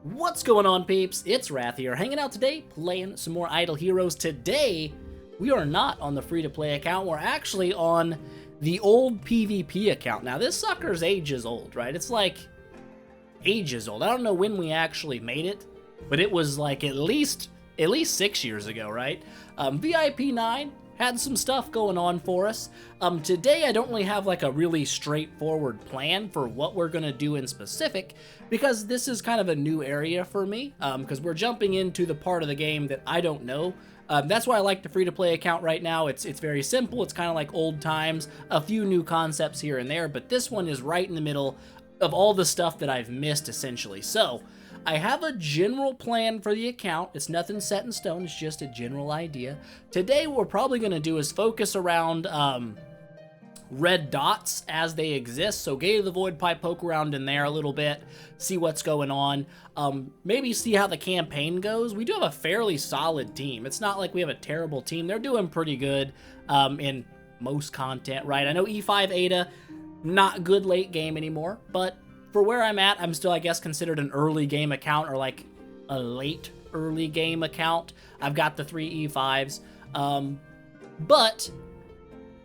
What's going on, peeps? It's Wrath here, hanging out today, playing some more Idle Heroes. Today, we are not on the free-to-play account. We're actually on the old PvP account. Now, this sucker's ages old, right? It's like ages old. I don't know when we actually made it, but it was like at least 6 years ago, right? VIP 9 had some stuff going on for us. Today I don't really have like a really straightforward plan for what we're gonna do in specific, because this is kind of a new area for me, because we're jumping into the part of the game that I don't know. That's why I like the free-to-play account right now. It's very simple. It's kind of like old times, a few new concepts here and there, but this one is right in the middle of all the stuff that I've missed, essentially. So I have a general plan for the account. It's nothing set in stone. It's just a general idea. Today, what we're probably going to do is focus around red dots as they exist. So Gate of the Void, probably poke around in there a little bit, see what's going on. Maybe see how the campaign goes. We do have a fairly solid team. It's not like we have a terrible team. They're doing pretty good in most content, right? I know E5 Ada, not good late game anymore, but for where I'm at, I'm still, I guess, considered an early game account, or like a late early game account. I've got the 3 E5s, but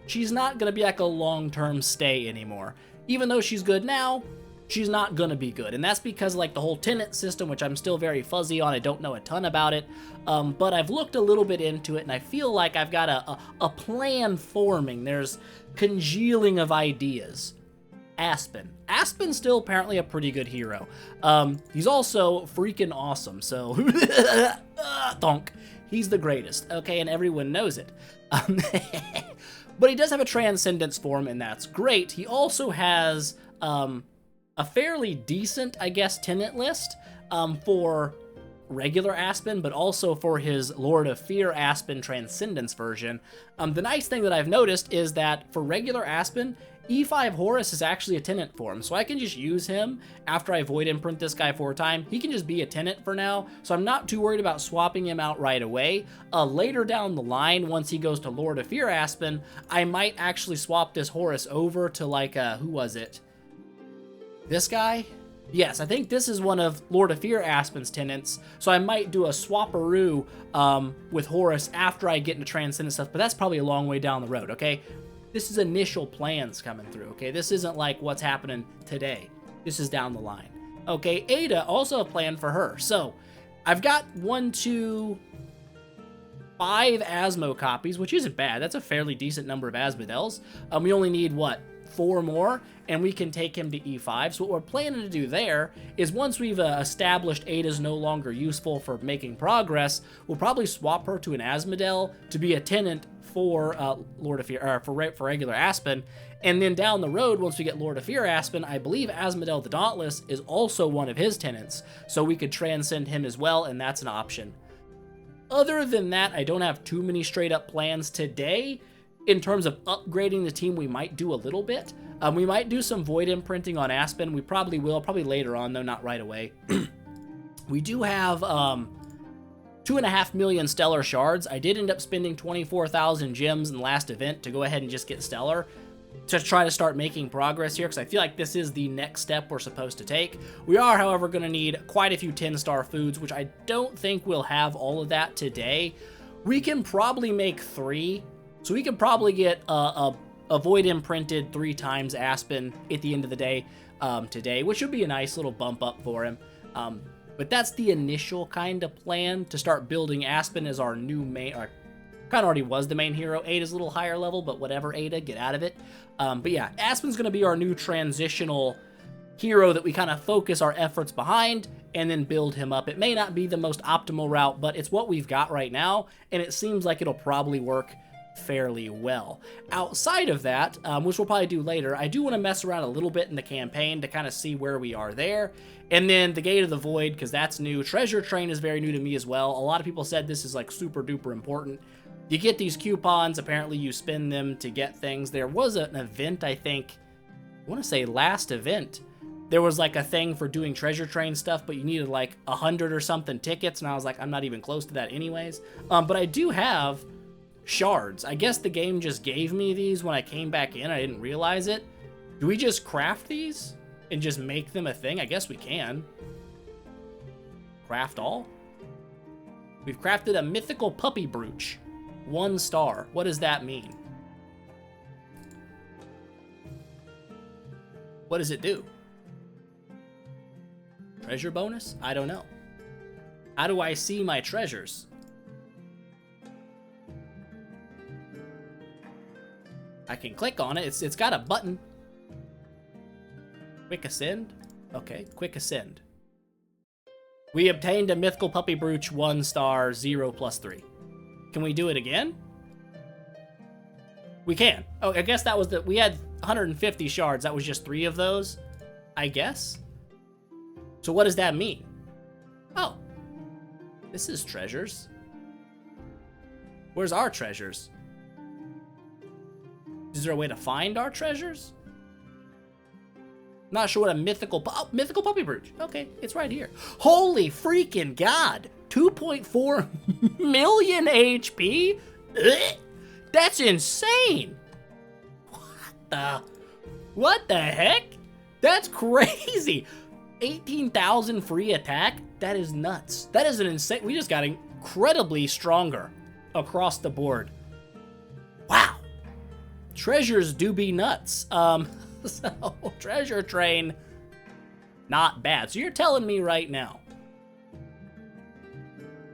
she's not going to be like a long-term stay anymore. Even though she's good now, she's not going to be good, and that's because of, like, the whole tenant system, which I'm still very fuzzy on. I don't know a ton about it, but I've looked a little bit into it, and I feel like I've got a plan forming. There's congealing of ideas. Aspen's still apparently a pretty good hero. He's also freaking awesome, so thonk. He's the greatest, okay, and everyone knows it. But he does have a transcendence form, and that's great. He also has a fairly decent, I guess, tenant list for regular Aspen, but also for his Lord of Fear Aspen Transcendence version. The nice thing that I've noticed is that for regular Aspen, E5 Horus is actually a tenant for him, so I can just use him after I void imprint this guy 4 times. He can just be a tenant for now, so I'm not too worried about swapping him out right away. Later down the line, once he goes to Lord of Fear Aspen, I might actually swap this Horus over to, like, who was it? This guy? Yes, I think this is one of Lord of Fear Aspen's tenants, so I might do a swapperoo with Horus after I get into Transcendent stuff, but that's probably a long way down the road, okay? This is initial plans coming through, okay? This isn't like what's happening today. This is down the line. Okay, Ada, also a plan for her. So, I've got 1, 2, 5 Asmo copies, which isn't bad. That's a fairly decent number of Asmodeels. We only need, what, 4 more, and we can take him to E5. So what we're planning to do there is, once we've established Ada's no longer useful for making progress, we'll probably swap her to an Asmodel to be a tenant for Lord of Fear, or for regular Aspen, and then down the road, once we get Lord of Fear Aspen, I believe Asmodel the Dauntless is also one of his tenants, so we could transcend him as well, and that's an option. Other than that, I don't have too many straight up plans today. In terms of upgrading the team, we might do a little bit. We might do some void imprinting on Aspen. We probably will, probably later on, though, not right away. We do have 2.5 million Stellar Shards. I did end up spending 24,000 gems in the last event to go ahead and just get Stellar, to try to start making progress here, because I feel like this is the next step we're supposed to take. We are, however, going to need quite a few 10-star foods, which I don't think we'll have all of that today. We can probably make 3. So we could probably get a void imprinted 3 times Aspen at the end of the day today, which would be a nice little bump up for him. But that's the initial kind of plan, to start building Aspen as our new main, or kind of already was the main hero. Ada's a little higher level, but whatever, Ada, get out of it. But yeah, Aspen's going to be our new transitional hero that we kind of focus our efforts behind and then build him up. It may not be the most optimal route, but it's what we've got right now, and it seems like it'll probably work fairly well. Outside of that, which we'll probably do later, I do want to mess around a little bit in the campaign to kind of see where we are there. And then the Gate of the Void, because that's new. Treasure Train is very new to me as well. A lot of people said this is like super duper important. You get these coupons, apparently you spend them to get things. There was an event, I think, I want to say last event, there was like a thing for doing Treasure Train stuff, but you needed like 100 or something tickets, and I was like, I'm not even close to that anyways. But I do have shards. I guess the game just gave me these when I came back in. I didn't realize it. Do we just craft these and just make them a thing? I guess we can. craft all? We've crafted a mythical puppy brooch. 1 star. What does that mean? What does it do? Treasure bonus? I don't know. How do I see my treasures? I can click on it. It's got a button. Quick ascend? Okay, quick ascend. We obtained a mythical puppy brooch, 1 star, 0 plus 3. Can we do it again? We can. Oh, I guess that was we had 150 shards. That was just 3 of those, I guess. So what does that mean? Oh, this is treasures. Where's our treasures? Is there a way to find our treasures? Not sure what a mythical puppy brooch. Okay, it's right here. Holy freaking God. 2.4 million HP? Ugh, that's insane. What the heck? That's crazy. 18,000 free attack? That is nuts. That is an insane. We just got incredibly stronger across the board. Wow. Treasures do be nuts. So, treasure train, not bad. So you're telling me right now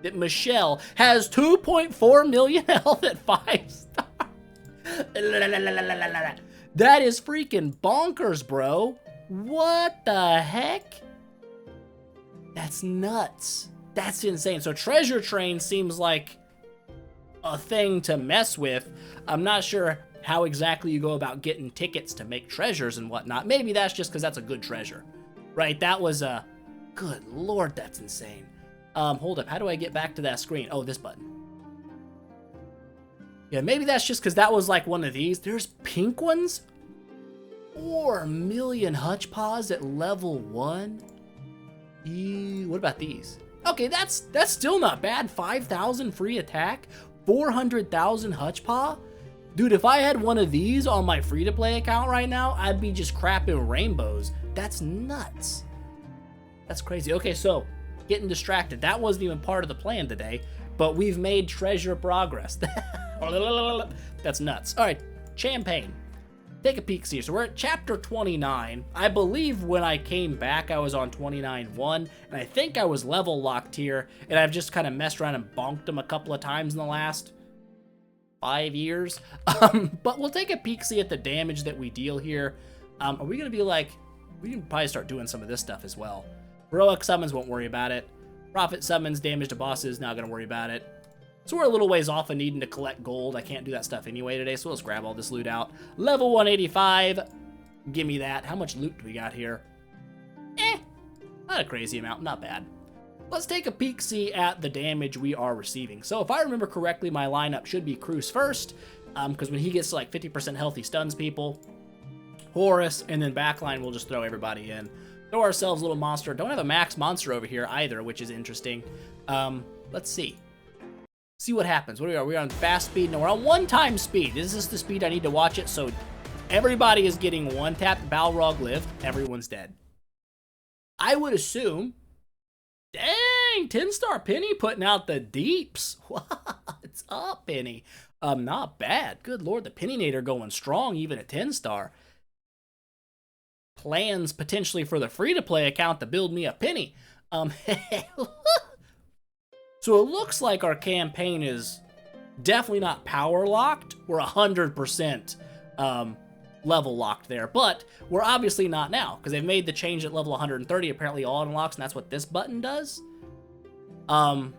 that Michelle has 2.4 million health at 5 stars? That is freaking bonkers, bro. What the heck? That's nuts. That's insane. So treasure train seems like a thing to mess with. I'm not sure how exactly you go about getting tickets to make treasures and whatnot. Maybe that's just because that's a good treasure, right? That was a... Good lord, that's insane. Hold up, how do I get back to that screen? Oh, this button. Yeah, maybe that's just because that was like one of these. There's pink ones? 4 million hutch paws at level 1? Ew, what about these? Okay, that's still not bad. 5,000 free attack, 400,000 hutch paw. Dude, if I had one of these on my free-to-play account right now, I'd be just crapping rainbows. That's nuts. That's crazy. Okay, so, getting distracted. That wasn't even part of the plan today, but we've made treasure progress. That's nuts. All right, champagne. Take a peek here. So we're at chapter 29. I believe when I came back, I was on 29.1, and I think I was level locked here, and I've just kind of messed around and bonked them a couple of times in the last 5 years. But we'll take a peek, see at the damage that we deal here. Are we gonna be like, we can probably start doing some of this stuff as well. Heroic summons, won't worry about it. Prophet summons, damage to bosses, not gonna worry about it. So we're a little ways off of needing to collect gold. I can't do that stuff anyway today, so let's grab all this loot out. Level 185, give me that. How much loot do we got here? Not a crazy amount, not bad. Let's take a peek-see at the damage we are receiving. So if I remember correctly, my lineup should be Cruz first, because when he gets to like 50% health, he stuns people. Horus, and then backline, we'll just throw everybody in. Throw ourselves a little monster. Don't have a max monster over here either, which is interesting. Let's see. See what happens. What are we on? We're on fast speed. No, we're on 1-time speed. This is the speed I need to watch it, so everybody is getting 1-tap Balrog lift. Everyone's dead. I would assume... Dang, 10-star Penny putting out the deeps. What's up, Penny? Not bad. Good lord, the Pennynator going strong even at 10-star. Plans potentially for the free-to-play account to build me a Penny. So it looks like our campaign is definitely not power locked. We're 100% level locked there, but we're obviously not now because they've made the change at level 130. Apparently all unlocks, and that's what this button does. Well,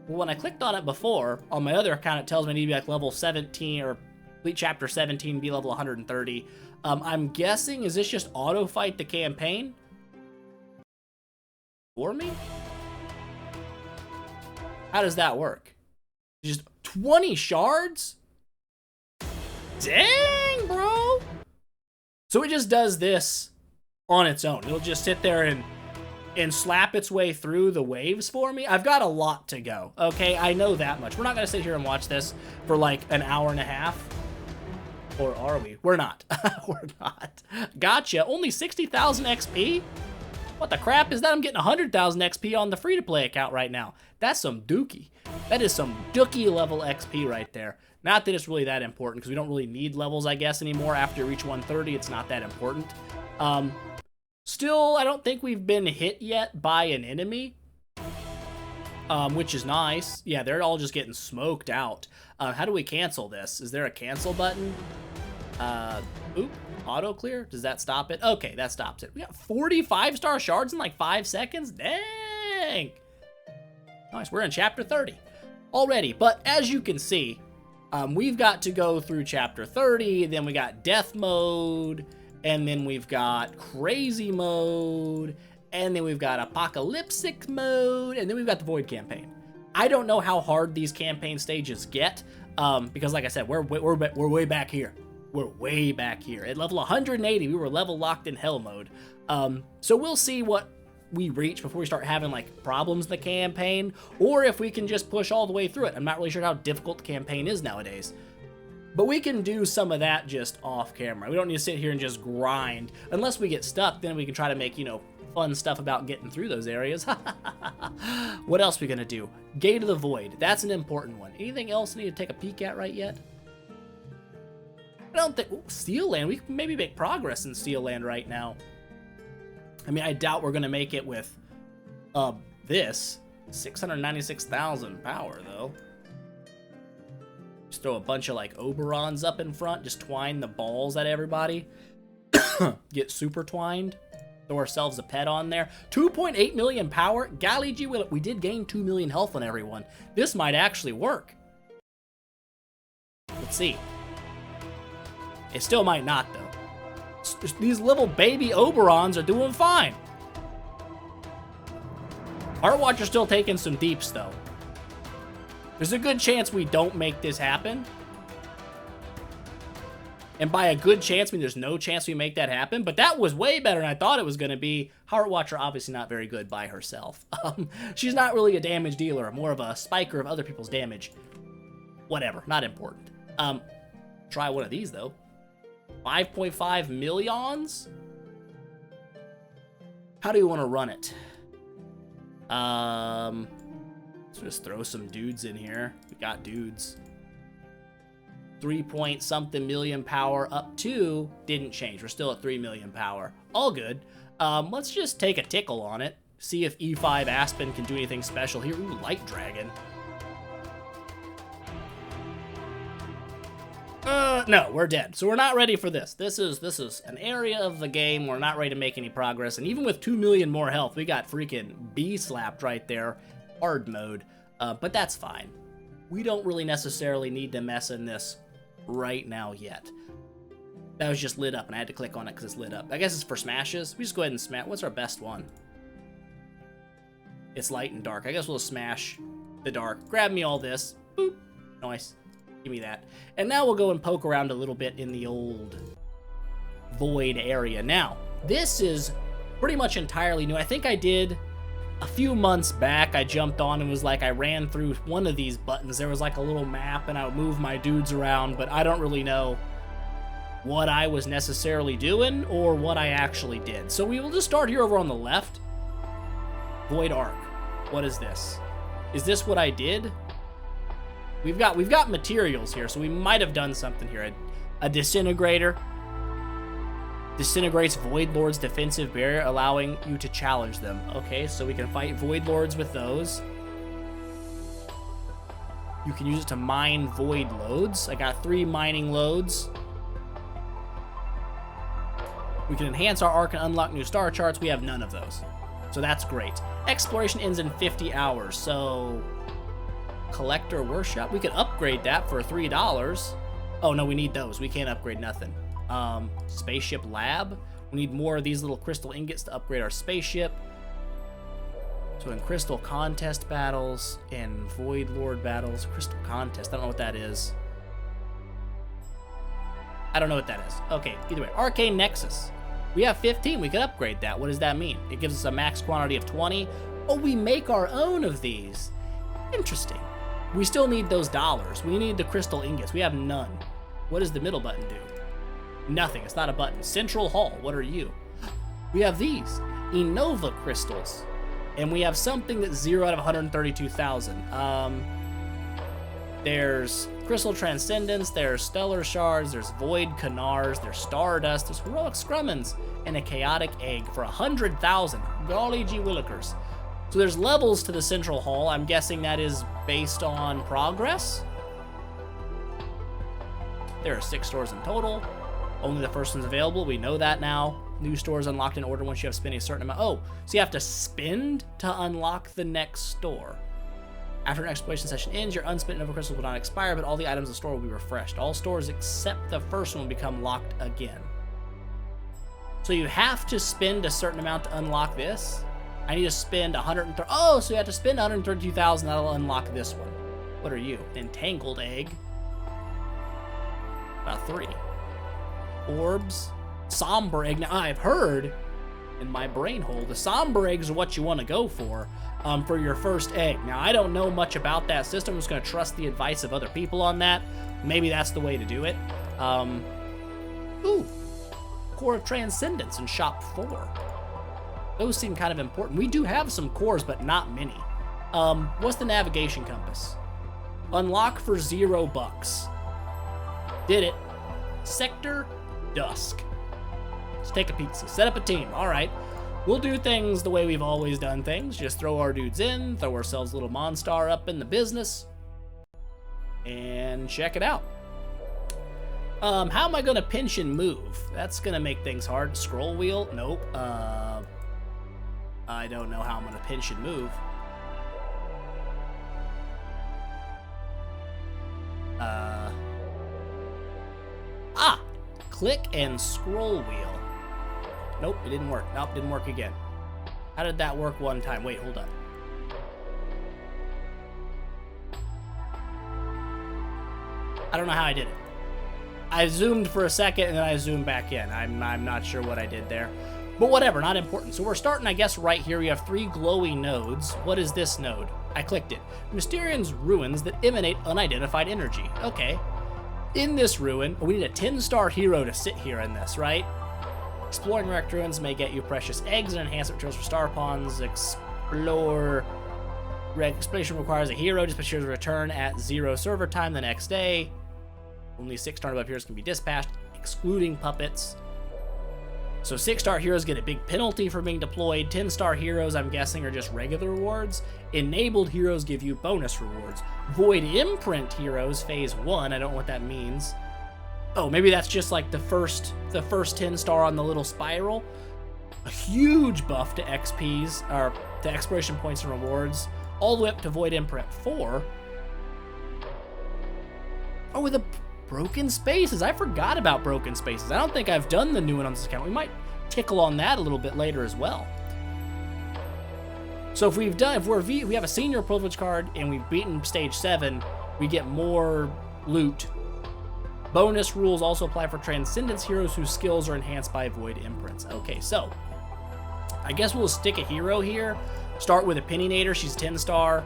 when I clicked on it before, on my other account, it tells me I need to be like level 17 or complete chapter 17, be level 130. I'm guessing, is this just auto fight the campaign for me? How does that work? Just 20 shards? Dang, bro. So it just does this on its own. It'll just sit there and slap its way through the waves for me. I've got a lot to go, okay? I know that much. We're not going to sit here and watch this for like an hour and a half. Or are we? We're not. We're not. Gotcha. Only 60,000 XP? What the crap is that? I'm getting 100,000 XP on the free-to-play account right now. That's some dookie. That is some dookie level XP right there. Not that it's really that important, because we don't really need levels, I guess, anymore. After you reach 130, it's not that important. Still, I don't think we've been hit yet by an enemy, which is nice. Yeah, they're all just getting smoked out. How do we cancel this? Is there a cancel button? Oop, auto clear? Does that stop it? Okay, that stops it. We got 45-star shards in like 5 seconds? Dang! Nice, we're in chapter 30 already. But as you can see, we've got to go through chapter 30, then we got death mode, and then we've got crazy mode, and then we've got apocalyptic mode, and then we've got the void campaign. I don't know how hard these campaign stages get, because like I said, we're way back here. We're way back here. At level 180, we were level locked in hell mode. So we'll see what we reach before we start having like problems in the campaign, or if we can just push all the way through it. I'm not really sure how difficult the campaign is nowadays. But we can do some of that just off camera. We don't need to sit here and just grind. Unless we get stuck, then we can try to make, you know, fun stuff about getting through those areas. What else are we gonna do? Gate of the Void. That's an important one. Anything else I need to take a peek at right yet? I don't think... Ooh, Steel Land. We can maybe make progress in Steel Land right now. I mean, I doubt we're gonna make it with this. 696,000 power, though. Just throw a bunch of, like, Oberons up in front. Just twine the balls at everybody. Get super twined. Throw ourselves a pet on there. 2.8 million power. Golly gee, we did gain 2 million health on everyone. This might actually work. Let's see. It still might not, though. These little baby Oberons are doing fine. Heartwatcher's still taking some deeps, though. There's a good chance we don't make this happen. And by a good chance, I mean there's no chance we make that happen. But that was way better than I thought it was going to be. Heartwatcher obviously not very good by herself. She's not really a damage dealer. More of a spiker of other people's damage. Whatever. Not important. Try one of these, though. 5.5 millions? How do you want to run it? Let's just throw some dudes in here. We got dudes. 3-point-something million power up to didn't change. We're still at 3 million power. All good. Let's just take a tickle on it. See if E5 Aspen can do anything special here. Ooh, Light Dragon. No, we're dead. So we're not ready for this. This is an area of the game we're not ready to make any progress. And even with 2 million more health, we got freaking B-slapped right there. Hard mode. But that's fine. We don't really necessarily need to mess in this right now yet. That was just lit up, and I had to click on it because it's lit up. I guess it's for smashes. We just go ahead and smash. What's our best one? It's light and dark. I guess we'll smash the dark. Grab me all this. Boop. Nice. Give me that. And now we'll go and poke around a little bit in the old void area. Now, this is pretty much entirely new. I think I did a few months back. I jumped on and was like, I ran through one of these buttons. There was like a little map and I would move my dudes around, but I don't really know what I was necessarily doing or what I actually did. So we will just start here over on the left. Void Arc. What is this? Is this what I did? We've got materials here, so we might have done something here. A disintegrator. Disintegrates Void Lord's defensive barrier, allowing you to challenge them. Okay, so we can fight Void Lords with those. You can use it to mine Void loads. I got 3 mining loads. We can enhance our arc and unlock new star charts. We have none of those. So that's great. Exploration ends in 50 hours, so... Collector Workshop. We could upgrade that for $3. Oh, no, we need those. We can't upgrade nothing. Spaceship Lab. We need more of these little crystal ingots to upgrade our spaceship. So in crystal contest battles and Void Lord battles. Crystal contest. I don't know what that is. I don't know what that is. Okay, either way. Arcane Nexus. We have 15. We could upgrade that. What does that mean? It gives us a max quantity of 20. Oh, we make our own of these. Interesting. We still need those dollars. We need the crystal ingots. We have none. What does the middle button do? Nothing. It's not a button. Central Hall. What are you? We have these. Innova crystals. And we have something that's 0 out of 132,000. There's Crystal Transcendence, there's Stellar Shards, there's Void Canars, there's Stardust, there's Heroic Scrummins, and a Chaotic Egg for 100,000. Golly gee willikers. So there's levels to the Central Hall. I'm guessing that is based on progress. There are 6 stores in total. Only the first one's available. We know that now. New stores unlocked in order once you have spent a certain amount. Oh, so you have to spend to unlock the next store. After an exploration session ends, your unspent Nova Crystals will not expire, but all the items in the store will be refreshed. All stores except the first one will become locked again. So you have to spend a certain amount to unlock this. I need to spend 130. Oh, so you have to spend 132,000. That'll unlock this one. What are you? Entangled Egg. About 3. Orbs. Somber Egg. Now, I've heard in my brain hole, the Somber Eggs are what you want to go for your first egg. Now, I don't know much about that system. I'm just going to trust the advice of other people on that. Maybe that's the way to do it. Ooh. Core of Transcendence in Shop 4. Those seem kind of important. We do have some cores, but not many. What's the navigation compass? Unlock for $0. Did it. Sector Dusk. Let's take a pizza. Set up a team. All right. We'll do things the way we've always done things. Just throw our dudes in, throw ourselves a little Monstar up in the business, and check it out. How am I going to pinch and move? That's going to make things hard. Scroll wheel? Nope. I don't know how I'm going to pinch and move. Click and scroll wheel. Nope, it didn't work. Nope, didn't work again. How did that work one time? Wait, hold up. I don't know how I did it. I zoomed for a second and then I zoomed back in. I'm not sure what I did there. But whatever, not important. So we're starting, I guess, right here. We have 3 glowy nodes. What is this node? I clicked it. Mysterian's ruins that emanate unidentified energy. Okay. In this ruin, we need a 10-star hero to sit here in this, right? Exploring wrecked ruins may get you precious eggs and enhancement materials for star pawns. Exploration requires a hero. Dispatchers return at 0 server time the next day. Only 6-star above heroes can be dispatched, excluding puppets. So 6-star heroes get a big penalty for being deployed. 10-star heroes, I'm guessing, are just regular rewards. Enabled heroes give you bonus rewards. Void Imprint heroes, phase 1. I don't know what that means. Oh, maybe that's just like the first 10-star on the little spiral. A huge buff to XPs, or to exploration points and rewards, all the way up to Void Imprint 4. Oh, with the Broken Spaces. I forgot about Broken Spaces. I don't think I've done the new one on this account. We might tickle on that a little bit later as well. So if we have a senior privilege card and we've beaten stage 7, we get more loot. Bonus rules also apply for Transcendence heroes whose skills are enhanced by Void Imprints. Okay, so I guess we'll stick a hero here. Start with a Peninator. She's 10-star.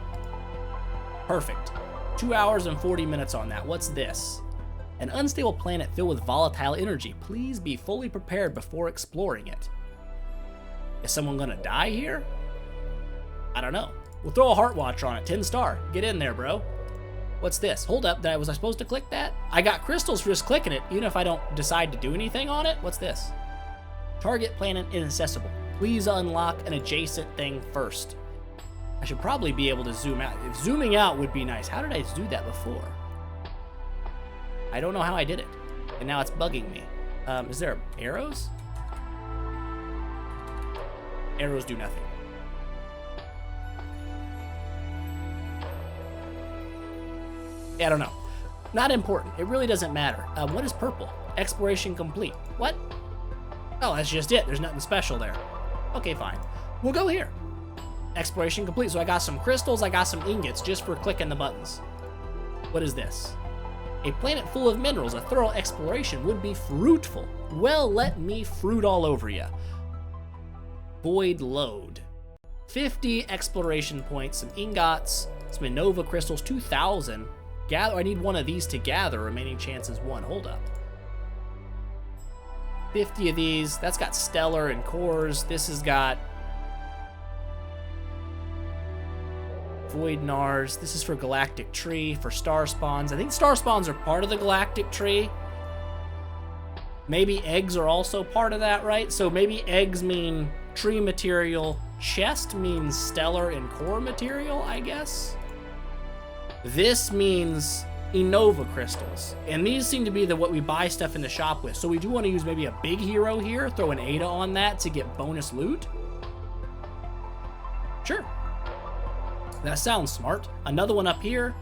Perfect. 2 hours and 40 minutes on that. What's this? An unstable planet filled with volatile energy. Please be fully prepared before exploring it. Is someone gonna die here? I don't know. We'll throw a Heart Watcher on it. 10-star. Get in there, bro. What's this? Hold up. Was I supposed to click that? I got crystals for just clicking it, even if I don't decide to do anything on it. What's this? Target planet inaccessible. Please unlock an adjacent thing first. I should probably be able to zoom out. If zooming out would be nice. How did I do that before? I don't know how I did it. And now it's bugging me. Is there arrows? Arrows do nothing. Yeah, I don't know. Not important. It really doesn't matter. What is purple? Exploration complete. What? Oh, that's just it. There's nothing special there. Okay, fine. We'll go here. Exploration complete. So I got some crystals. I got some ingots just for clicking the buttons. What is this? A planet full of minerals. A thorough exploration would be fruitful. Well, let me fruit all over you. Void load. 50 exploration points, some ingots, some Innova crystals, 2,000. I need one of these to gather. Remaining chance is 1. Hold up. 50 of these. That's got stellar and cores. This has got Void Nars. This is for Galactic Tree, for Star Spawns. I think Star Spawns are part of the Galactic Tree. Maybe eggs are also part of that, right? So maybe eggs mean tree material. Chest means stellar and core material, I guess. This means Innova crystals. And these seem to be what we buy stuff in the shop with. So we do want to use maybe a big hero here, throw an Ada on that to get bonus loot. Sure. That sounds smart. Another one up here.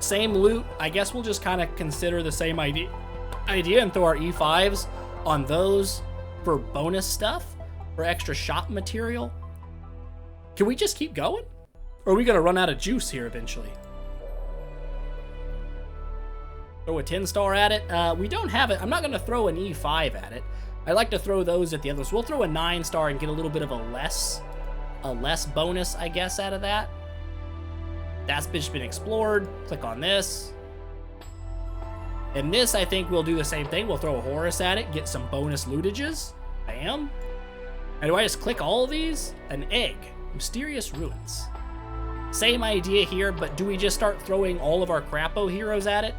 Same loot. I guess we'll just kind of consider the same idea and throw our E5s on those for bonus stuff, for extra shop material. Can we just keep going? Or are we going to run out of juice here eventually? Throw a 10-star at it. We don't have it. I'm not going to throw an E5 at it. I like to throw those at the others. We'll throw a 9-star and get a little bit of a less bonus, I guess, out of that. That's just been explored. Click on this. And this, I think we'll do the same thing. We'll throw a Horus at it, get some bonus lootages. Bam. And do I just click all of these? An egg. Mysterious Ruins. Same idea here, but do we just start throwing all of our Crapo heroes at it?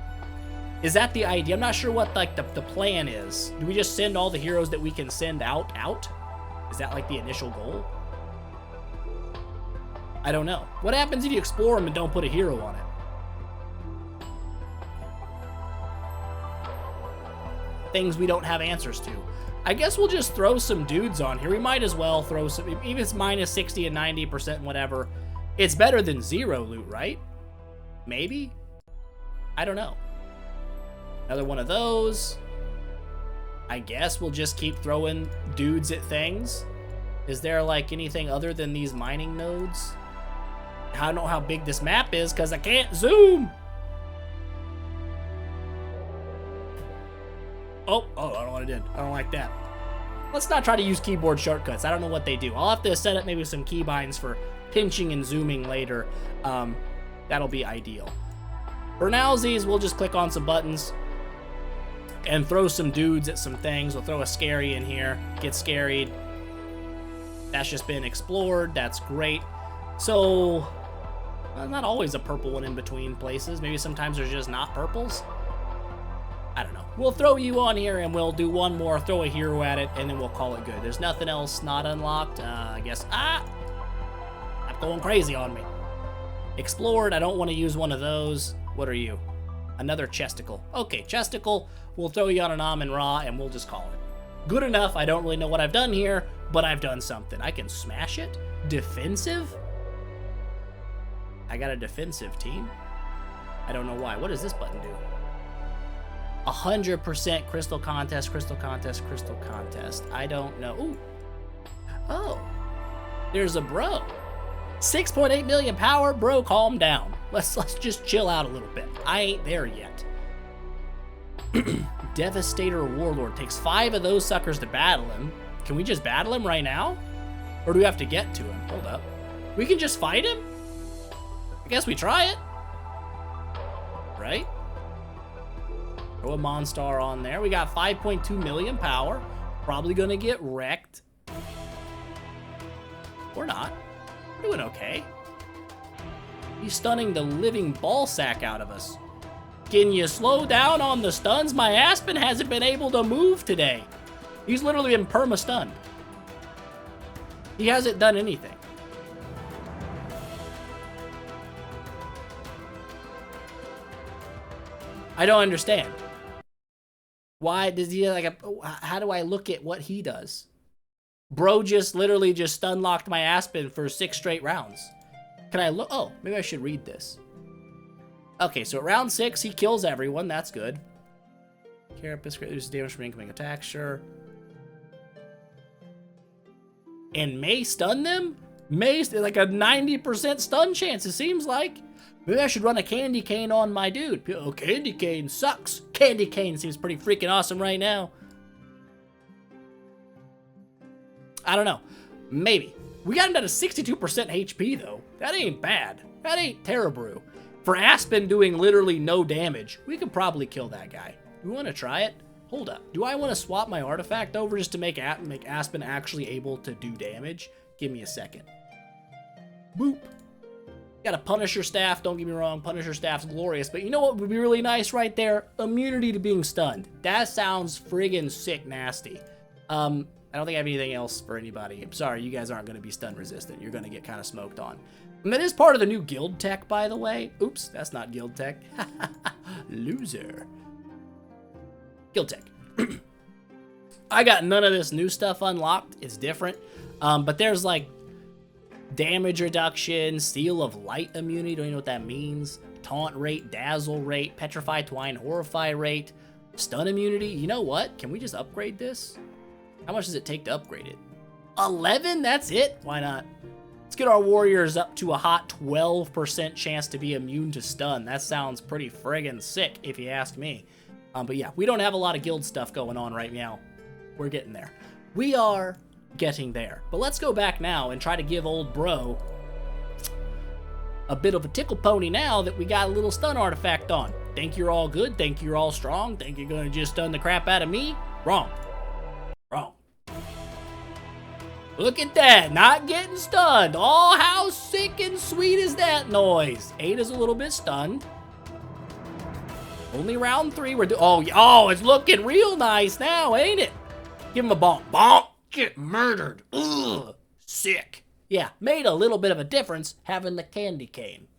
Is that the idea? I'm not sure what like the plan is. Do we just send all the heroes that we can send out? Is that like the initial goal? I don't know. What happens if you explore them and don't put a hero on it? Things we don't have answers to. I guess we'll just throw some dudes on here. We might as well throw some, even if it's minus 60 and 90% and whatever. It's better than zero loot, right? Maybe? I don't know. Another one of those. I guess we'll just keep throwing dudes at things. Is there like anything other than these mining nodes? I don't know how big this map is because I can't zoom. Oh, I don't know what I did. I don't like that. Let's not try to use keyboard shortcuts. I don't know what they do. I'll have to set up maybe some keybinds for pinching and zooming later. That'll be ideal. For nowsies, we'll just click on some buttons and throw some dudes at some things. We'll throw a scary in here. Get scaried. That's just been explored. That's great. So, not always a purple one in between places. Maybe sometimes there's just not purples. I don't know. We'll throw you on here and we'll do one more, throw a hero at it, and then we'll call it good. There's nothing else not unlocked. I guess, stop going crazy on me. Explored, I don't want to use one of those. What are you? Another chesticle. Okay, chesticle, we'll throw you on an Amun Ra and we'll just call it. Good enough. I don't really know what I've done here, but I've done something. I can smash it. Defensive? I got a defensive team. I don't know why. What does this button do? 100% crystal contest, crystal contest, crystal contest. I don't know. Ooh. Oh. There's a bro. 6.8 million power. Bro, calm down. Let's just chill out a little bit. I ain't there yet. Devastator Warlord. Takes 5 of those suckers to battle him. Can we just battle him right now? Or do we have to get to him? Hold up. We can just fight him? I guess we try it. Right? Throw a Monstar on there. We got 5.2 million power. Probably gonna get wrecked. Or not. We're doing okay. He's stunning the living ball sack out of us. Can you slow down on the stuns? My Aspen hasn't been able to move today. He's literally been perma-stunned. He hasn't done anything. I don't understand. Why does he like a... How do I look at what he does? Bro just literally just stun locked my Aspen for 6 straight rounds. Can I look? Oh, maybe I should read this. Okay, so at round 6, he kills everyone. That's good. Carapace reduces damage from incoming attacks. Sure. And May stun them? May's like a 90% stun chance, it seems like. Maybe I should run a Candy Cane on my dude. Oh, Candy Cane sucks. Candy Cane seems pretty freaking awesome right now. I don't know. Maybe. We got him down to 62% HP, though. That ain't bad. That ain't terrible. For Aspen doing literally no damage, we could probably kill that guy. Do we want to try it? Hold up. Do I want to swap my artifact over just to make Aspen actually able to do damage? Give me a second. Boop. Got a Punisher staff, don't get me wrong, Punisher staff's glorious, but you know what would be really nice right there? Immunity to being stunned. That sounds friggin' sick nasty. I don't think I have anything else for anybody. I'm sorry, you guys aren't going to be stun resistant. You're going to get kind of smoked on. And that is part of the new guild tech, by the way. Oops, that's not guild tech. Loser. Guild tech. I got none of this new stuff unlocked. It's different. But there's like damage reduction, seal of light immunity, don't even know what that means, taunt rate, dazzle rate, petrify, twine, horrify rate, stun immunity. You know what? Can we just upgrade this? How much does it take to upgrade it? 11? That's it? Why not? Let's get our warriors up to a hot 12% chance to be immune to stun. That sounds pretty friggin' sick, if you ask me. But yeah, we don't have a lot of guild stuff going on right now. We're getting there. We are getting there. But let's go back now and try to give old bro a bit of a tickle pony now that we got a little stun artifact on. Think you're all good? Think you're all strong? Think you're gonna just stun the crap out of me? Wrong. Wrong. Look at that, not getting stunned. Oh, how sick and sweet is that noise? Ada's a little bit stunned. Only round 3. We're oh, it's looking real nice now, ain't it? Give him a bonk. Bonk. Get murdered. Ugh. Sick. Yeah, made a little bit of a difference having the candy cane.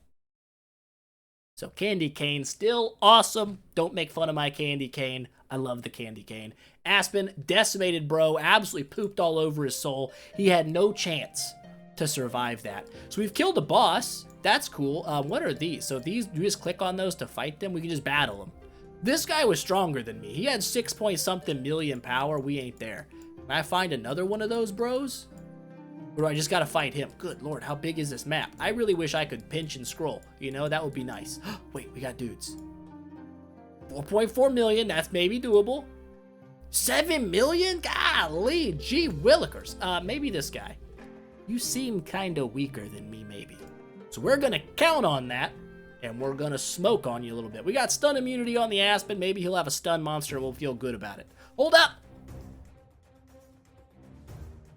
So candy cane, still awesome. Don't make fun of my candy cane. I love the candy cane. Aspen, decimated bro, absolutely pooped all over his soul. He had no chance to survive that. So we've killed a boss. That's cool. What are these? So these, you just click on those to fight them. We can just battle them. This guy was stronger than me. He had 6 point something million power. We ain't there. Can I find another one of those bros? Or do I just gotta fight him? Good lord, how big is this map? I really wish I could pinch and scroll. You know, that would be nice. Wait, we got dudes. 4.4 million, that's maybe doable. 7 million? Golly, gee willikers. Maybe this guy. You seem kinda weaker than me, maybe. So we're gonna count on that, and we're gonna smoke on you a little bit. We got stun immunity on the Aspen. Maybe he'll have a stun monster and we'll feel good about it. Hold up!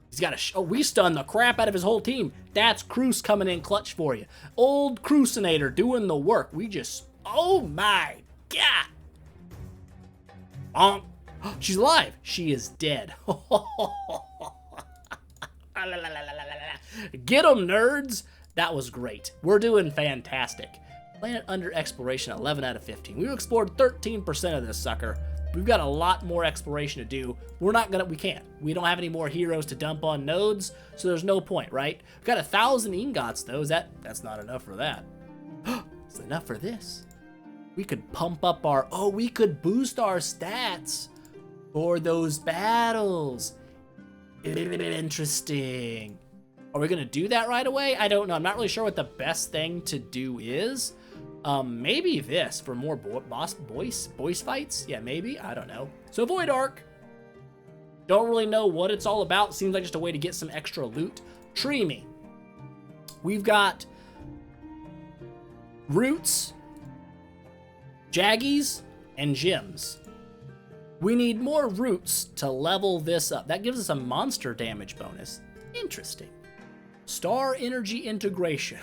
He's got a we stunned the crap out of his whole team. That's Cruce coming in clutch for you. Old Crucinator doing the work. We just, oh my god. She's alive. She is dead. Get them, nerds. That was great. We're doing fantastic. Planet under exploration, 11 out of 15. We've explored 13% of this sucker. We've got a lot more exploration to do. We can't. We don't have any more heroes to dump on nodes, so there's no point, right? We've got 1,000 ingots, though. That's not enough for that. It's enough for this. We could pump up we could boost our stats for those battles. Interesting. Are we gonna do that right away? I don't know. I'm not really sure what the best thing to do is. Maybe this for more voice fights? Yeah, maybe. I don't know. So Void Arc. Don't really know what it's all about. Seems like just a way to get some extra loot. Tree me. We've got roots, jaggies, and gems. We need more roots to level this up. That gives us a monster damage bonus. Interesting. Star energy integration.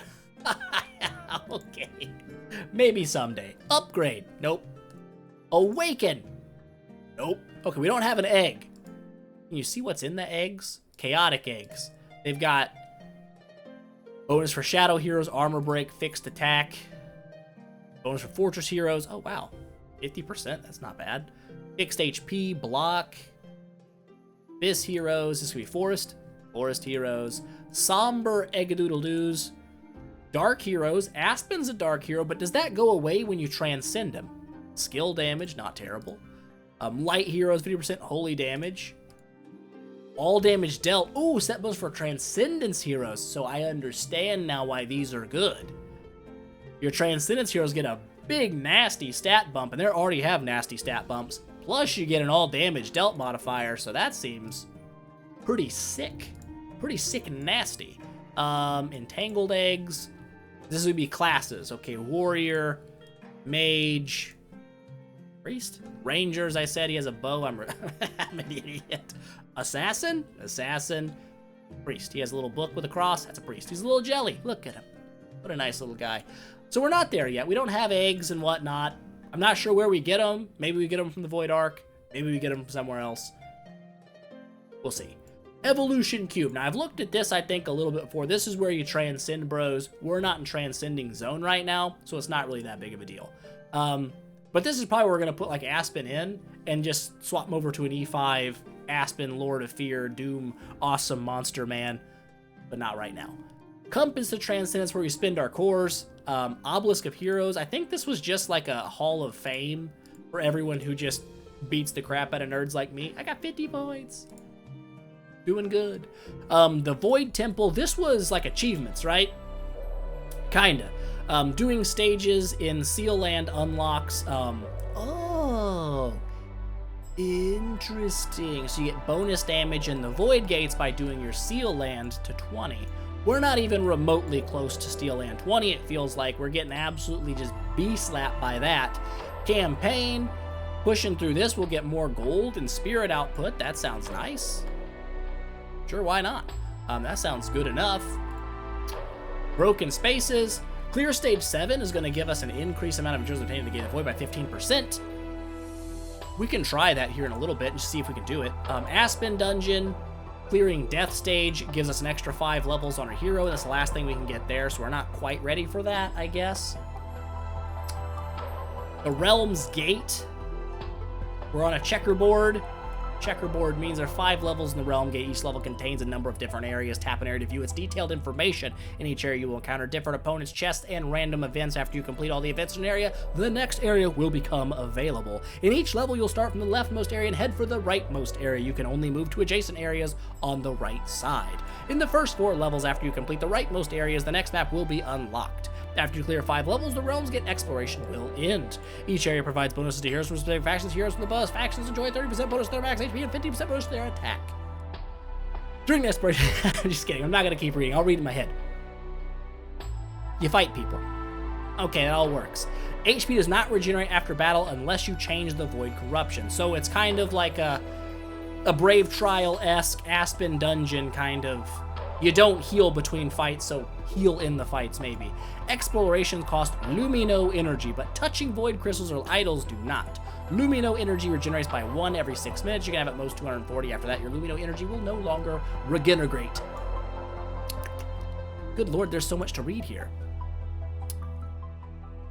Okay. Maybe someday. Upgrade. Nope. Awaken. Nope. Okay, we don't have an egg. Can you see what's in the eggs? Chaotic eggs. They've got bonus for shadow heroes, armor break, fixed attack. Bonus for fortress heroes. Oh, wow. 50%. That's not bad. Fixed HP, block. Fizz heroes. This could be forest. Forest heroes. Somber eggadoodle-doos. Dark heroes. Aspen's a dark hero, but does that go away when you transcend him? Skill damage, not terrible. Light heroes, 50% holy damage. All damage dealt. Ooh, set bonus for transcendence heroes. So I understand now why these are good. Your transcendence heroes get a big nasty stat bump, and they already have nasty stat bumps. Plus you get an all damage dealt modifier, so that seems pretty sick. Pretty sick and nasty. Entangled eggs. This would be classes. Okay, warrior, mage, priest, rangers. I said he has a bow. I'm an idiot. Assassin, Priest. He has a little book with a cross. That's a priest. He's a little jelly. Look at him. What a nice little guy. So we're not there yet. We don't have eggs and whatnot. I'm not sure where we get them. Maybe we get them from the Void Ark. Maybe we get them from somewhere else. We'll see. Evolution Cube. Now, I've looked at this, I think, a little bit before. This is where you transcend, bros. We're not in transcending zone right now, so it's not really that big of a deal. But this is probably where we're going to put, like, Aspen in and just swap him over to an E5 Aspen, Lord of Fear, Doom, Awesome Monster Man, but not right now. Compass to Transcendence, where we spend our cores. Obelisk of Heroes. I think this was just like a Hall of Fame for everyone who just beats the crap out of nerds like me. I got 50 points. Doing good. The Void Temple. This was like achievements, right? Kinda. Doing stages in Seal Land unlocks. Oh. Interesting. So you get bonus damage in the Void Gates by doing your Seal Land to 20. We're not even remotely close to Steel Land 20. It feels like we're getting absolutely just bee-slapped by that. Campaign. Pushing through this, we'll get more gold and spirit output. That sounds nice. Sure, why not? That sounds good enough. Broken Spaces. Clear Stage 7 is going to give us an increased amount of materials obtained to gain the void by 15%. We can try that here in a little bit and see if we can do it. Aspen Dungeon, clearing Death Stage gives us an extra 5 levels on our hero. That's the last thing we can get there, so we're not quite ready for that, I guess. The Realm's Gate. We're on a checkerboard. Checkerboard means there are 5 levels in the Realm Gate. Each level contains a number of different areas. Tap an area to view its detailed information. In each area, you will encounter different opponents' chests and random events. After you complete all the events in an area, the next area will become available. In each level, you'll start from the leftmost area and head for the rightmost area. You can only move to adjacent areas on the right side. In the first 4 levels, after you complete the rightmost areas, the next map will be unlocked. After you clear 5 levels, the Realms Gate exploration will end. Each area provides bonuses to heroes from specific factions. Heroes from the boss factions enjoy 30% bonus to their max HP and 50% bonus to their attack. During the exploration, I'm just kidding, I'm not going to keep reading, I'll read in my head. You fight people. Okay, that all works. HP does not regenerate after battle unless you change the Void Corruption. So it's kind of like a Brave Trial-esque Aspen Dungeon kind of. You don't heal between fights, so heal in the fights maybe. Explorations cost Lumino Energy, but touching Void Crystals or Idols do not. Lumino Energy regenerates by 1 every 6 minutes. You can have at most 240. After that, your Lumino Energy will no longer regenerate. Good lord, there's so much to read here.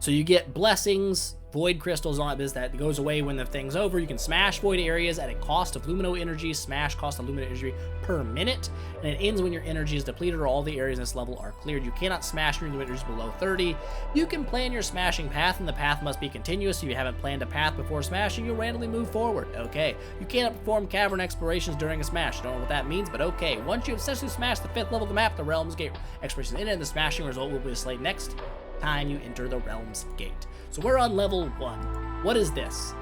So you get blessings, Void Crystals, all that business that goes away when the thing's over. You can smash Void areas at a cost of Lumino Energy. Smash cost of Lumino Energy per minute. And it ends when your energy is depleted or all the areas in this level are cleared. You cannot smash your Lumino Energy below 30. You can plan your smashing path, and the path must be continuous. If you haven't planned a path before smashing, you'll randomly move forward. Okay. You cannot perform cavern explorations during a smash. I don't know what that means, but okay. Once you have successfully smashed the 5th level of the map, the Realms Gate exploration ended, and the smashing result will be displayed next time you enter the Realms Gate. So we're on level 1. What is this?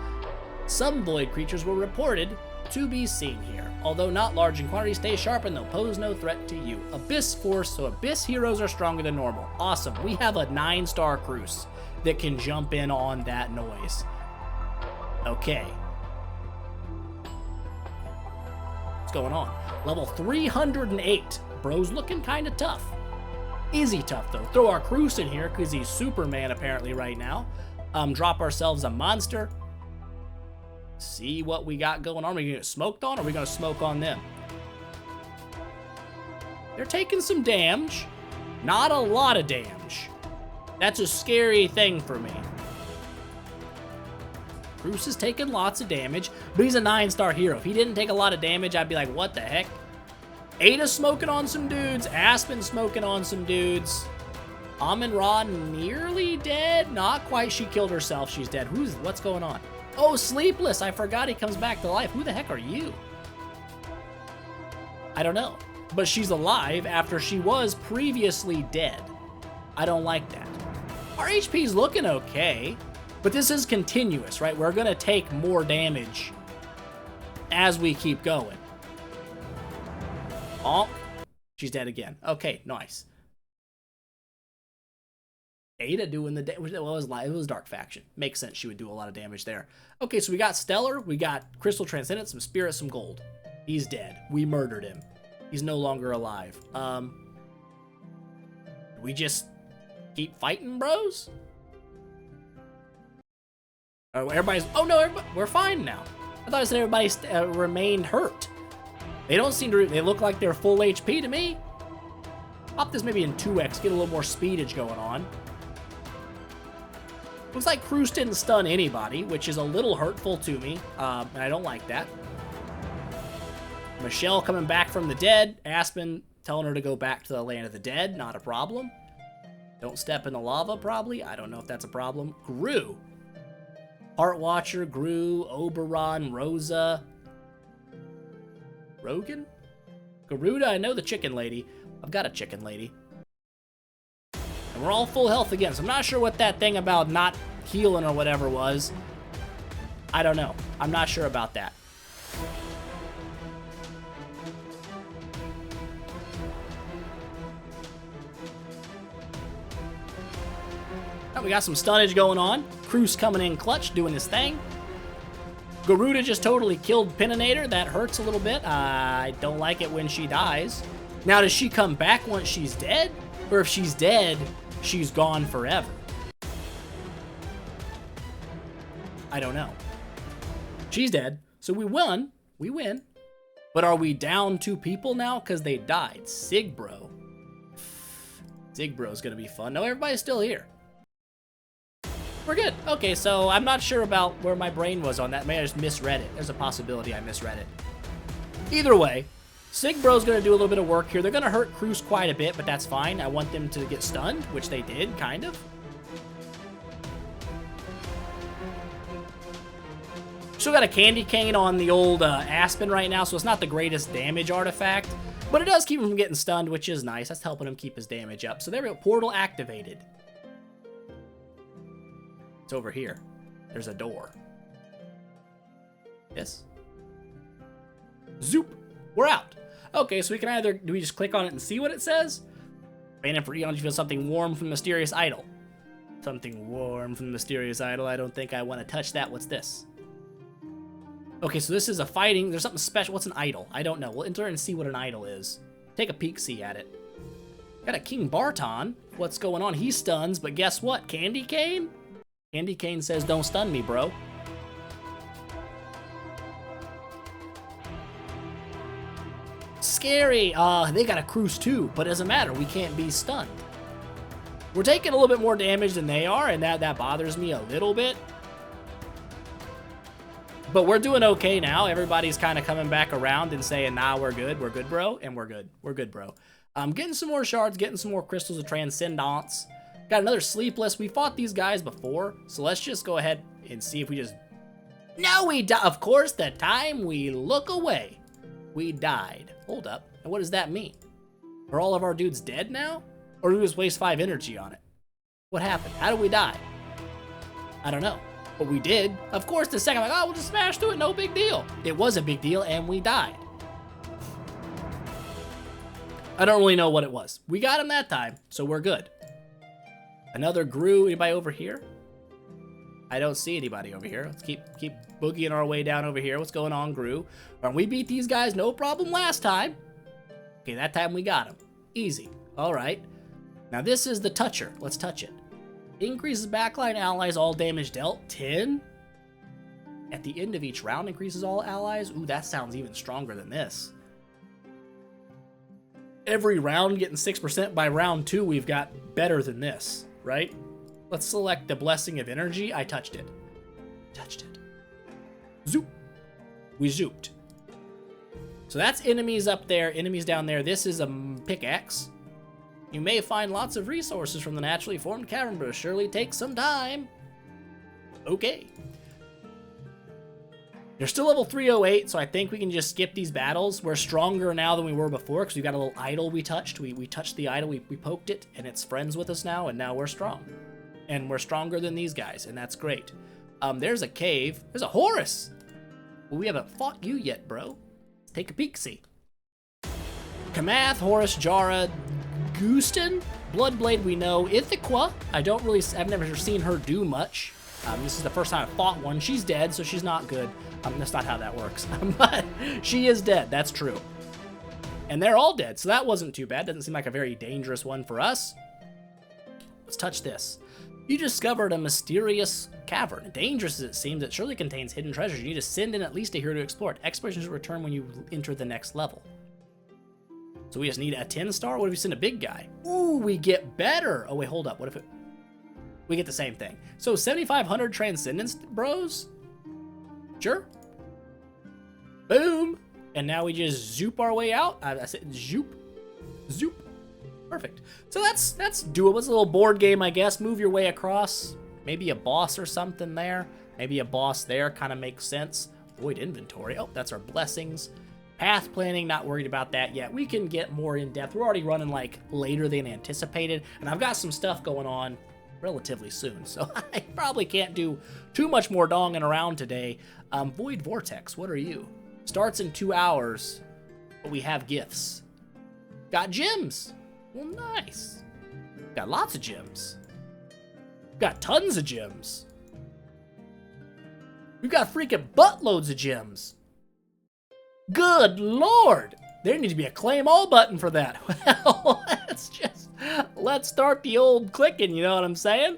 Some void creatures were reported to be seen here. Although not large in quantity, stay sharp and they'll pose no threat to you. Abyss Force, so Abyss heroes are stronger than normal. Awesome. We have a 9-star Cruce that can jump in on that noise. Okay. What's going on? Level 308. Bro's looking kind of tough. Is he tough, though? Throw our Cruce in here, because he's Superman, apparently, right now. Drop ourselves a monster. See what we got going on. Are we going to get smoked on, or are we going to smoke on them? They're taking some damage. Not a lot of damage. That's a scary thing for me. Cruce is taking lots of damage, but he's a 9-star hero. If he didn't take a lot of damage, I'd be like, what the heck? Ada smoking on some dudes. Aspen smoking on some dudes. Amun-Ra nearly dead. Not quite. She killed herself. She's dead. What's going on? Oh, Sleepless. I forgot he comes back to life. Who the heck are you? I don't know. But she's alive after she was previously dead. I don't like that. Our HP's looking okay. But this is continuous, right? We're going to take more damage as we keep going. Oh, she's dead again. Okay, nice. Ada doing the damage. It was Dark Faction. Makes sense she would do a lot of damage there. Okay, so we got Stellar, we got Crystal Transcendence, some Spirit, some Gold. He's dead. We murdered him. He's no longer alive. We just keep fighting, bros? Oh, everybody's... Oh, no, we're fine now. I thought I said everybody remained hurt. They don't seem to... They look like they're full HP to me. Pop this maybe in 2x, get a little more speedage going on. Looks like Cruz didn't stun anybody, which is a little hurtful to me, and I don't like that. Michelle coming back from the dead. Aspen telling her to go back to the land of the dead. Not a problem. Don't step in the lava, probably. I don't know if that's a problem. Gru. Heart Watcher, Gru, Oberon, Rosa. Rogan? Garuda, I know the chicken lady. I've got a chicken lady. And we're all full health again, so I'm not sure what that thing about not healing or whatever was. I don't know. I'm not sure about that. Oh, we got some stunnage going on. Cruz coming in clutch, doing his thing. Garuda just totally killed Pininator. That hurts a little bit. I don't like it when she dies. Now, does she come back once she's dead? Or if she's dead, she's gone forever? I don't know. She's dead, so we won. We win. But are we down 2 people now? Because they died. Sigbro. Sigbro's going to be fun. No, everybody's still here. We're good. Okay, so I'm not sure about where my brain was on that. Maybe I just misread it. There's a possibility I misread it. Either way, Sigbro's going to do a little bit of work here. They're going to hurt Cruz quite a bit, but that's fine. I want them to get stunned, which they did, kind of. Still got a candy cane on the old Aspen right now, so it's not the greatest damage artifact, but it does keep him from getting stunned, which is nice. That's helping him keep his damage up. So there we go. Portal activated. It's over here. There's a door. Yes. Zoop. We're out. Okay, so we can either... Do we just click on it and see what it says? Waiting for eons, you feel something warm from the mysterious idol. Something warm from the mysterious idol. I don't think I want to touch that. What's this? Okay, so this is a fighting... There's something special. What's an idol? I don't know. We'll enter and see what an idol is. Take a peek-see at it. Got a King Barton. What's going on? He stuns, but guess what? Candy Cane? Candy Cane says, don't stun me, bro. Scary. They got a Cruz too, but it doesn't matter. We can't be stunned. We're taking a little bit more damage than they are, and that bothers me a little bit. But we're doing okay now. Everybody's kind of coming back around and saying, nah, we're good, bro, and we're good. We're good, bro. Getting some more shards, getting some more crystals of transcendence. Got another sleepless. We fought these guys before, so let's just go ahead and see if we just... No, we died. Of course, the time we look away, we died. Hold up. And what does that mean? Are all of our dudes dead now? Or do we just waste 5 energy on it? What happened? How did we die? I don't know. But we did. Of course, the second, I'm like, oh, we'll just smash through it. No big deal. It was a big deal, and we died. I don't really know what it was. We got him that time, so we're good. Another Gru. Anybody over here? I don't see anybody over here. Let's keep boogieing our way down over here. What's going on, Gru? We beat these guys no problem last time. Okay, that time we got him. Easy. All right. Now this is the toucher. Let's touch it. Increases backline allies all damage dealt. 10. At the end of each round, increases all allies. Ooh, that sounds even stronger than this. Every round getting 6%. By round 2, we've got better than this. Right? Let's select the Blessing of Energy. I touched it. Touched it. Zoop. We zooped. So that's enemies up there, enemies down there. This is a pickaxe. You may find lots of resources from the naturally formed cavern, but it'll surely take some time. Okay. They're still level 308, so I think we can just skip these battles. We're stronger now than we were before, because we've got a little idol we touched. We touched the idol, we poked it, and it's friends with us now, and now we're strong. And we're stronger than these guys, and that's great. There's a cave. There's a Horus! Well, we haven't fought you yet, bro. Let's take a peek-see. Kamath, Horus, Jara, Guston, Bloodblade we know. Ithaqa, I've never seen her do much. This is the first time I fought one. She's dead, so she's not good. That's not how that works. But she is dead, that's true. And they're all dead, so that wasn't too bad. Doesn't seem like a very dangerous one for us. Let's touch this. You discovered a mysterious cavern. Dangerous as it seems, it surely contains hidden treasures. You need to send in at least a hero to explore it. Explorations will return when you enter the next level. So we just need a 10-star? What if we send a big guy? Ooh, we get better. Oh, wait, hold up. What if it... We get the same thing. So 7,500 Transcendence, bros? Sure. Boom. And now we just zoop our way out. I said zoop. Zoop. Perfect. So that's doable. It's a little board game, I guess. Move your way across. Maybe a boss or something there. Maybe a boss there. Kind of makes sense. Void inventory. Oh, that's our blessings. Path planning, not worried about that yet. We can get more in depth. We're already running like later than anticipated. And I've got some stuff going on relatively soon. So I probably can't do too much more donging around today. Void Vortex, what are you? Starts in 2 hours, but we have gifts. Got gems. Well, nice. Got lots of gems. Got tons of gems. We got freaking buttloads of gems. Good Lord. There needs to be a claim all button for that. Well, let's start the old clicking, you know what I'm saying?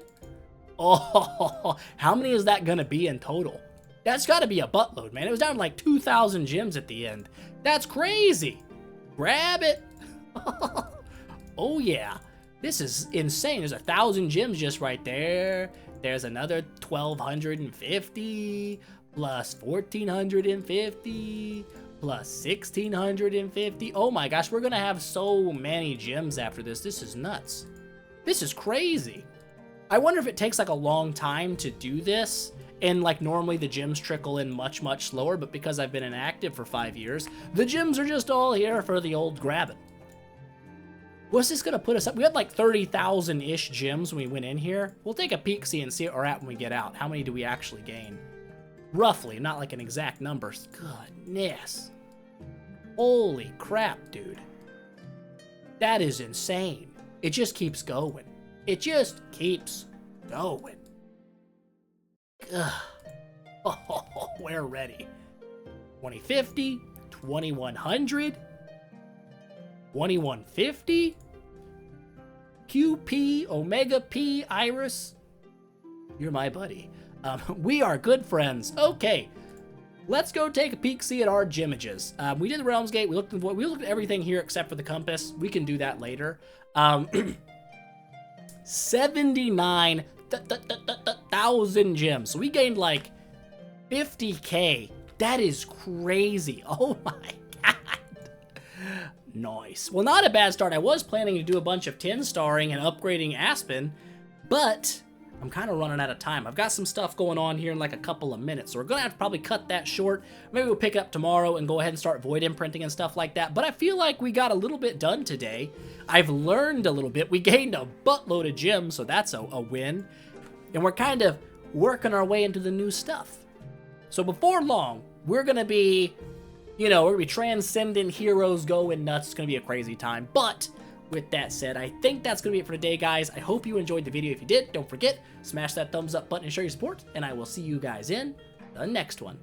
Oh, how many is that gonna be in total? That's gotta be a buttload, man. It was down to like 2,000 gems at the end. That's crazy. Grab it. Oh yeah, this is insane. There's 1,000 gems just right there. There's another 1,250 plus 1,450 plus 1,650. Oh my gosh, we're gonna have so many gems after this. This is nuts. This is crazy. I wonder if it takes like a long time to do this, and like normally the gems trickle in much, much slower, but because I've been inactive for 5 years, the gems are just all here for the old grabbing. What's this gonna put us up? We had like 30,000-ish gems when we went in here. We'll take a peek, see, and see what we're at when we get out. How many do we actually gain? Roughly, not like an exact number. Goodness. Holy crap, dude. That is insane. It just keeps going. It just keeps going. Ugh. Oh, we're ready. 2050, 2100, 2150, QP, Omega P, Iris. You're my buddy. We are good friends. Okay, let's go take a peek, see at our gemages. We did the Realms Gate. We looked at everything here except for the compass. We can do that later. 79,000 gems. So we gained like 50K. That is crazy. Oh my god. Nice. Well, not a bad start. I was planning to do a bunch of 10-starring and upgrading Aspen, but I'm kind of running out of time. I've got some stuff going on here in like a couple of minutes, so we're going to have to probably cut that short. Maybe we'll pick up tomorrow and go ahead and start void imprinting and stuff like that, but I feel like we got a little bit done today. I've learned a little bit. We gained a buttload of gems, so that's a win, and we're kind of working our way into the new stuff. So before long, we're going to be, you know, we're going to be transcendent heroes going nuts. It's going to be a crazy time, but with that said, I think that's going to be it for today, guys. I hope you enjoyed the video. If you did, don't forget, smash that thumbs up button and show your support, and I will see you guys in the next one.